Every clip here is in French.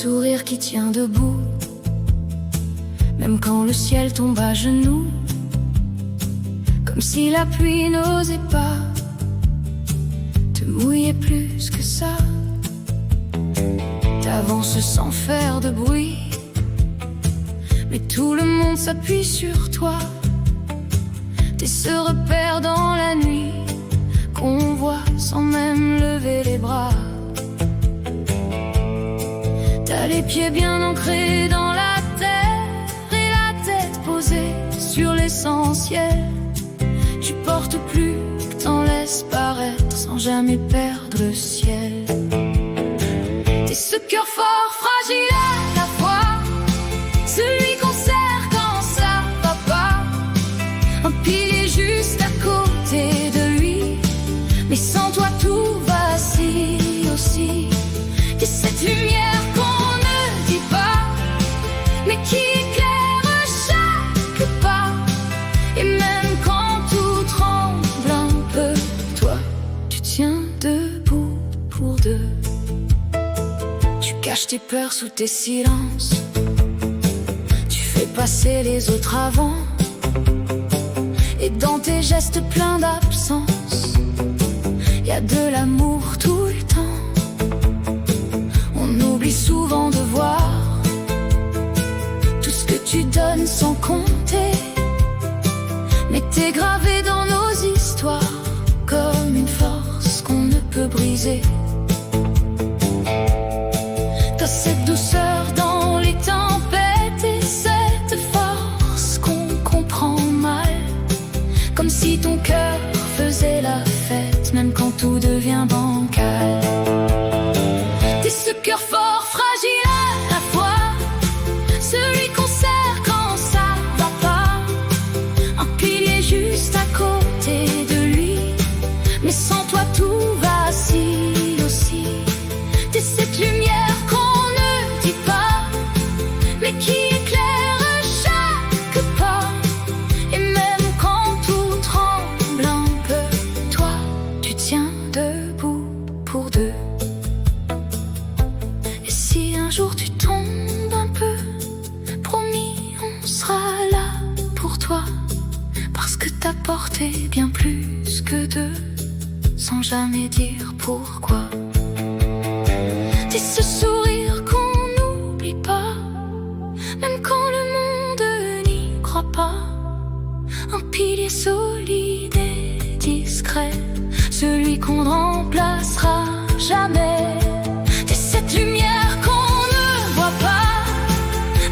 sourire qui tient debout, même quand le ciel tombe à genoux, comme si la pluie n'osait pas te mouiller plus que ça. T'avances sans faire de bruit, mais tout le monde s'appuie sur toi. T'es ce repère dans la nuit qu'on voit sans même lever les bras. T'as les pieds bien ancrés dans la terre et la tête posée sur l'essentiel. Tu portes plus que t'en laisses paraître sans jamais perdre le ciel. T'es ce cœur fort, fragile à la fois, celui qu'on serre quand ça va pas, un pilier juste à côté de lui, mais sans toi tout vacille aussi. T'es cette lumière qu'on ne dit pas, mais qui éclaire chaque pas. Et même quand tout tremble un peu, toi, tu tiens debout pour deux. Tu caches tes peurs sous tes silences, tu fais passer les autres avant, et dans tes gestes pleins d'absence, y a de l'amour tout le temps. On oublie souvent de voir tout ce que tu donnes sans compter, mais t'es gravé dans nos histoires comme une force qu'on ne peut briser. T'as cette douceur dans les tempêtes et cette force qu'on comprend mal, comme si ton cœur faisait la fête même quand tout devient bancal. T'es ce cœur fort, fragile à la fois, celui qu'on serre quand ça va pas, un pilier juste à côté de lui, mais sans toi tout vacille aussi. T'es cette lumière qu'on ne dit pas, mais qui éclaire chaque pas. Et même quand tout tremble un peu, toi, tu tiens debout pour deux. Et si un jour tu tombes un peu, promis, on sera là pour toi, parce que t'as porté bien plus que deux, sans jamais dire pourquoi. T'es ce sourire qu'on n'oublie pas, même quand le monde n'y croit pas, un pilier solide et discret, celui qu'on ne remplacera jamais. T'es cette lumière qu'on ne voit pas,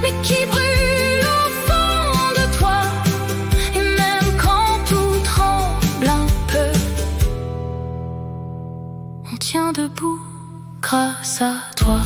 mais qui brûle au fond de toi. Et même quand tout tremble un peu, on tient debout grâce à toi.